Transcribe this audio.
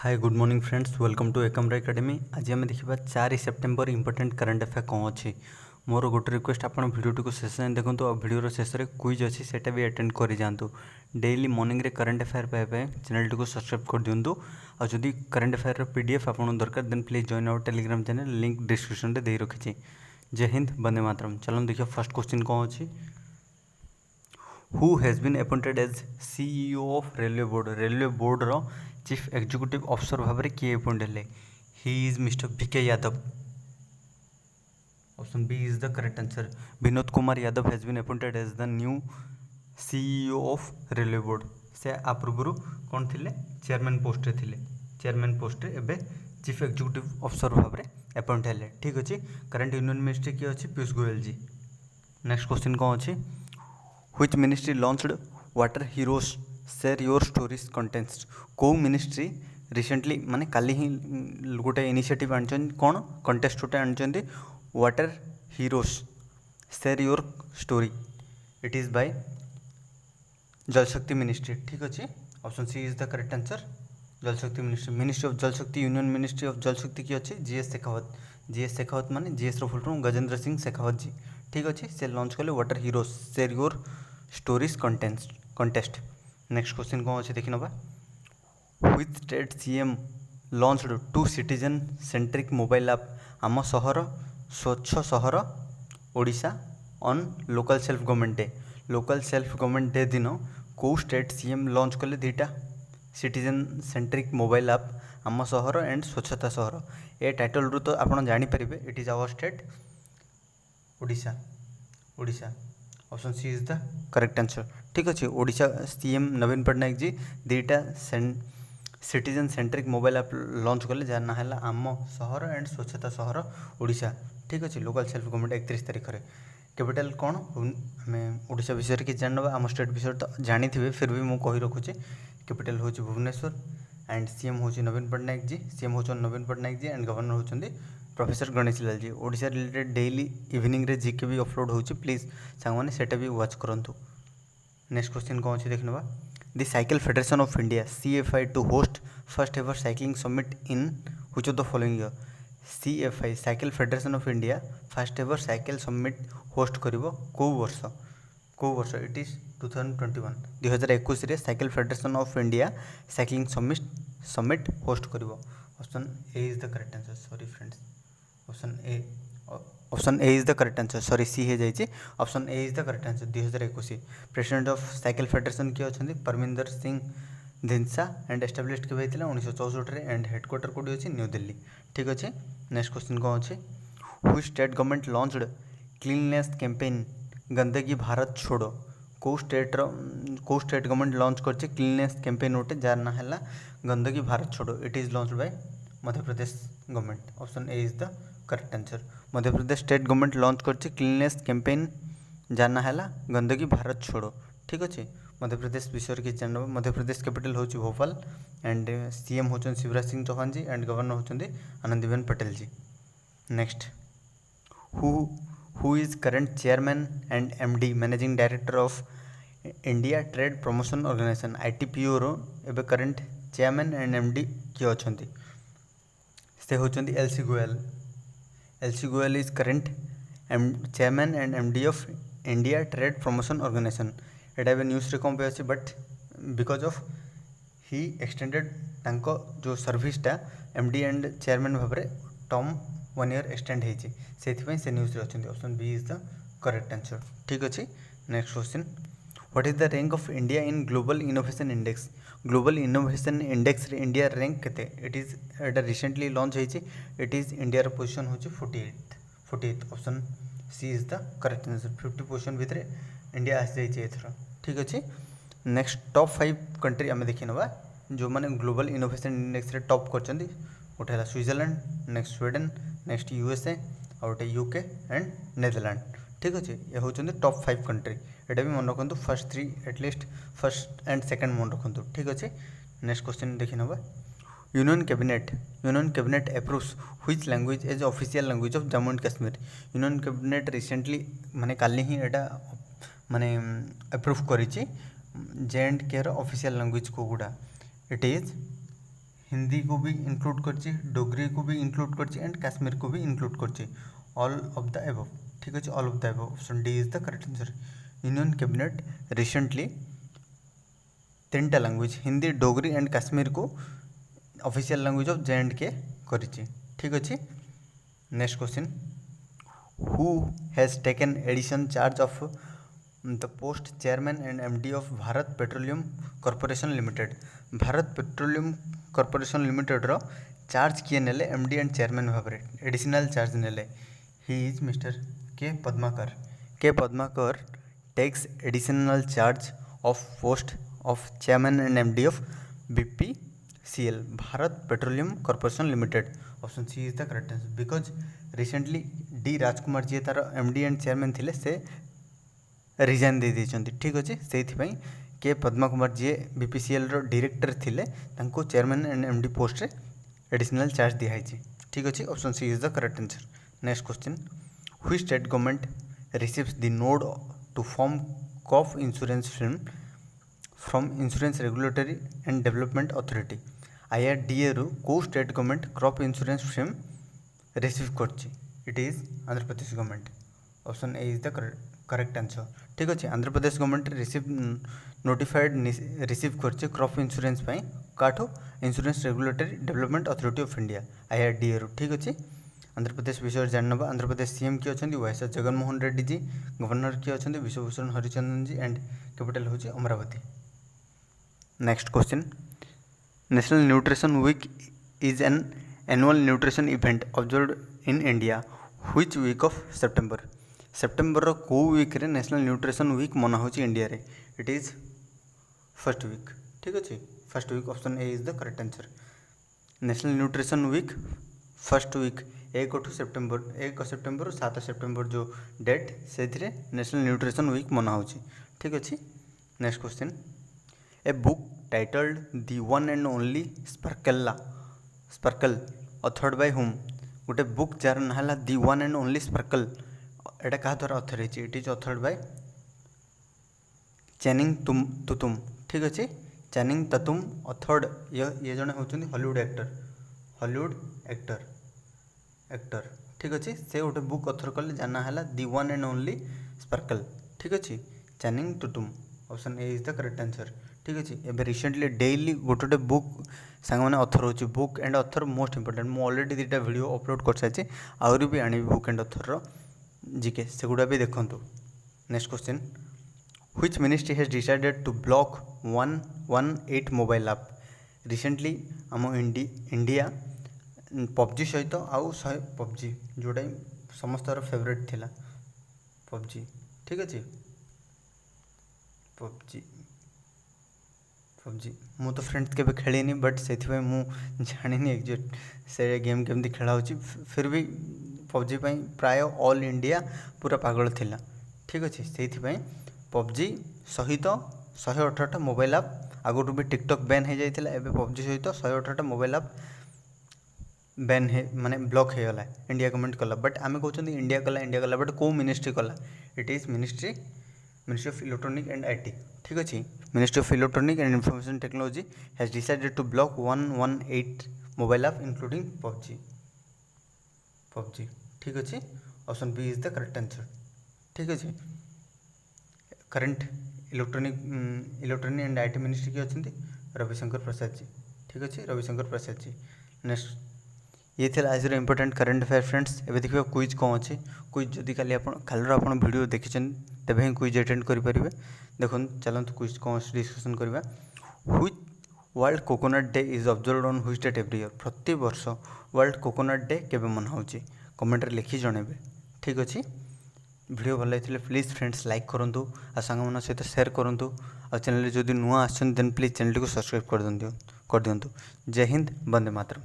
Hi good morning friends, welcome to Ekamra academy. आज आम देखा 4 सेप्टेम्बर इंपोर्टेंट करंट अफेयर कौन अच्छी। मोर गोटे रिक्वेस्ट, आप भिडियो को शेष जाए देखो और भिडियोर शेष में क्विज अच्छी से भी अटेंड कर जातु। डेली मॉर्निंग रे करंट अफेयर पाइबा चैनल को सब्सक्राइब कर दिंतु। और जदि करंट अफेयर पीडीएफ आपको दरकार then please join our Telegram channel, link description में दे रखी। जय हिंद, वंदे मातरम। चलो देखिए फर्स्ट क्वेश्चन कौन अच्छी। Who has been appointed as CEO of railway board. Railway board रो चीफ एग्जीक्यूटिव ऑफिसर भाव में किए अपॉइंट हेले। He is Mister VK Yadav. Option B is the correct answer. Vinod Kumar Yadav has been appointed as the new CEO of railway board. से आ पूर्व कौन थे? चेयरमैन पोस्ट थे। चेयरमैन पोस्ट एवं चीफ एग्जीक्यूटिव ऑफिसर भाव में अपॉइंट हेले। ठीक अच्छे। करंट यूनियन मिनिस्ट्री किए अच्छे? पीयूष गोयल जी। नेक्स्ट क्वेश्चन कौन अच्छी। Which ministry launched water heroes share your stories contest. कौ मिनिस्ट्री रिसेंटली माने काली ही गोटे इनिशिएटिव आन कौन कंटेस्ट गोटे on water heroes share your story. It is by Jalshakti ministry. ठीक अच्छे। Option C is the correct answer. Jalshakti ministry, ministry of Jalshakti, union ministry of Jalshakti की अच्छे जीएस शेखावत। जीएस शेखावत माने जीएस रो फुल फॉर्म गजेंद्र सिंह शेखावत जी। ठीक अच्छे। से लॉन्च कले water heroes share your stories contest. Next question कौन अच्छे देखी नवा। Which state CM launched 2 citizen centric mobile app आम सहर स्वच्छ सहर Odisha on local self government day. Local self government day दिन कौ स्टेट सीएम लॉन्च कले 2टा सिटीजन सेंट्रिक मोबाइल ऐप आम सहर एंड स्वच्छता सहर। ए टाइटल रू तो आप जानीपारे it is our state Odisha. Odisha option C is the correct answer. ठीक अच्छे। ओडिशा सीएम नवीन पट्टनायक जी 2टा citizen centric mobile app launch कले जार ना है आम सहर एंड स्वच्छता सहर ओडिशा। ठीक अच्छे। लोकल सेल्फ गवर्नमेंट 31 तारीख में। कैपिटल कौन आम ओडिशा विषय कि जानवा, आम स्टेट विषय तो जानी थे फिर भी मुझे कही रखुचे। कैपिटल हूँ भुवनेश्वर एंड सीएम हूँ नवीन पट्टनायक जी। सीएम हूँ नवीन पट्टनायक जी एंड गवर्नर होती professor Ganesh Lal ji. Odisha related daily evening रे जीके भी अपलोड होची, प्लीज सांगने सेटा भी वाच करंतु। नेक्स्ट क्वेश्चन कौन अच्छे देखने। The cycle federation of India CFI to host first ever cycling summit in which of the following year. CFI cycle federation of India first ever cycle summit host करिवो को वर्ष। को वर्ष? It is 2021 2021 cycle federation of India cycling summit host करिवो। Option A is the correct answer. Sorry friends, option A is the correct answer. Sorry सी है जाइए। Option A is the correct answer. 2021 president of cycle federation किए अच्छा? Parminder Singh Dhindsa and established के 1964 and headquarter कौटी अच्छी? New Delhi. ठीक अच्छे। नेक्स्ट क्वेश्चन कौन अच्छे। Which state government launched cleanliness campaign Gandagi Bharat Chhodo. को स्टेट गवर्नमेंट लॉन्च करছে क्लीननेस कैंपेन गोटे जार ना है Gandagi Bharat Chhodo. It is launch by Madhya Pradesh government. Option A is the correct answer. Madhya Pradesh state government launch करছে क्लीननेस कैंपेन जार ना है गंदगी भारत छोड़ो। ठीक अच्छे। मध्य प्रदेश विषय किसी जान। मध्य प्रदेश कैपिटल हूँ भोपाल एंड सीएम होती शिवराज सिंह चौहान जी एंड गवर्नर होती Anandiben Patel ji. Next, who is current chairman and MD managing director of India trade promotion organisation ITPO रो एबे करंट चेयरमैन एंड एमडी किए अच्छा? से होती LC Goyal. LC Goyal is current chairman and MD of India trade promotion organisation. एटा news रे कौन पे अच्छे but because of he extended तांको जो सर्विसटा एमडी एंड चेयरमैन भाव में टर्म 1 ईयर एक्सटेंड होती से न्यूज़ रे अच्छे। Option B is the correct answer. ठीक अच्छे। Next question, what is the rank of India in global innovation index. Global innovation index रे इंडिया रैंक केते? इट इज एटा रिसेंटली लॉन्च होती। इट इज इंडिया पोजिशन हूँ 48th। Option C is the correct answer. 50 position भितर India आसी जाइए एथर। ठीक अच्छे। नेक्स्ट, टॉप 5 कंट्री आम देखी ना जो मैंने ग्लोबल इनोवेशन इंडेक्स रे टॉप कर गोटे है Switzerland, next Sweden, next USA और गोटे यूके एंड नेदरलैंड। ठीक अच्छे। ये हूँ टॉप 5 कंट्री। यहाँ भी मन रखु first 3 at least first and second मन रखु। ठीक अच्छे। नेक्स्ट क्वेश्चन देखी ना। Union cabinet approves which language as official language of Jammu and Kashmir. Union cabinet recently माने काली ही एटा माने अप्रूव करिछि J and K official language को गुड़ा। इट इज हिंदी को भी इंक्लूड करछि, डोगरी को भी इंक्लूड करछि एंड काश्मीर को भी इंक्लूड करछि। ऑल ऑफ द एबव, ठीक अछि, all of the above, option D is the correct answer. Union cabinet recently 3टा लैंग्वेज हिंदी, डोगरी एंड काश्मीर को ऑफिशियल लैंग्वेज ऑफ J&K करिछि, ठीक अछि। Next question, who has taken addition charge of the post chairman and MD of Bharat petroleum corporation limited. Bharat petroleum corporation limited रो charge किए नेले MD and chairman भाव में एडिशनल चार्ज नेले। ही is mister K Padmakar. K Padmakar takes additional charge of post of chairman and MD of BPCL Bharat petroleum corporation limited. Option C is the correct answer because recently D Rajkumar ji तार MD and chairman थिले से resign दे देइछन्ति, ठीक अछि। सेइथिपई K Padma Kumar ji BPCL रो director थिले तांको chairman and MD post रे एडिशनल चार्ज दिया है, ठीक अछि। Option C is the correct answer. Next question, which state government receives the nod to form crop insurance firm from insurance regulatory and development authority. IRDA रु को state government crop insurance firm receive करछि? It is Andhra Pradesh government. Option A is the correct answer, ठीक अच्छे। Andhra Pradesh government receive notified receive करछे crop insurance पाई काठो insurance regulatory development authority of India IRDA रु, ठीक अच्छे। आंध्र प्रदेश विषय जानवा। आंध्र प्रदेश CM किए अच्छा YS जगनमोहन रेड्डी जी, गवर्नर किए अच्छा विश्वभूषण हरिचंदन जी एंड कैपिटल हूँ Amaravati. Next question, national nutrition week is an annual nutrition event observed in India which week of September. September को वीक रे नेशनल न्यूट्रिशन वीक मना होची इंडिया रे? इट इज फर्स्ट वीक, ठीक अच्छे, first week. Option A is the correct answer. National nutrition week first week 1 September 7 September जो date से national nutrition week मना होची, ठीक अच्छे। Next question, a book titled the one and only sparkle authored by whom. गोटे book जार ना है the one and only sparkle, एटा क्या द्वारा अथर है? It is authored by Channing Tatum, ठीक अच्छे। चैनिंग ततुम अथर्ड, ये जड़े होती हॉलीवुड एक्टर, ठीक अच्छे। से गोटे बुक अथर कले जाना है the one and only sparkle, ठीक अच्छे, चैनिंग तुतुम। Option A is the correct answer, ठीक अच्छे। एबे रिसेंटली डेली गोटे बुक सांग मैंने अथर हो book and author most important. मुझे ऑलरेडी 2टा वीडियो अपलोड कर सारी, आहरी भी आनी बुक एंड अथर जीके सेगुड़ा भी देखूँ। Next question, which ministry has decided to block 118 mobile app. Recently आम इंडिया PUBG सहित आउ PUBG जोटा समस्त फेवरेट थिला PUBG, ठीक अच्छे। PUBG मु तो फ्रेंड्स के खेलनी बट से जानी एक्जेक्ट से गेम केमती खेला हो, फिर भी PUBG पाई प्राय ऑल इंडिया पूरा पागल थिला, ठीक अच्छे। से PUBG सहित 118टा मोबाइल ऐप, आगुठ भी टिकटॉक बैन हो जाता है, PUBG सहित 118टा मोबाइल ऐप बैन है माने ब्लॉक हो गला, इंडिया गवर्नमेंट कला। बट आम कहते इंडिया कला बट कौ मिनिस्ट्री कला? It is ministry of electronic and IT, ठीक अच्छे। Ministry of electronic and information technology has decided to block 118 mobile app including PUBG, ठीक अच्छे। Option B is the correct answer, ठीक अच्छे। Current electronic and IT ministry किए अच्छा रविशंकर प्रसाद जी, ठीक अच्छे, रविशंकर प्रसाद जी। नेक्स्ट, ये थे आज इंपोर्टेंट करंट अफेयर फ्रेंड्स। एबे देखिए क्विज कौन अच्छे, क्विज जदि खाली आप वीडियो देखिए तेज ही क्विज अटेंड करेंगे। देखो चलते क्विज कौन डिस्कसन करवा। Which world coconut day is observed on which date every year. प्रति वर्ष वर्ल्ड कोकोनट डे केबे मना होची कमेंट लिखि जनइबे, ठीक अच्छे। वीडियो भल लगे प्लीज फ्रेंड्स लाइक करूँ आ सांग सहित शेयर करूँ आ चैनल जदि नुआ आछन देन प्लीज चैनल को सब्सक्राइब कर दिंतु। जय हिंद, वंदे मातरम।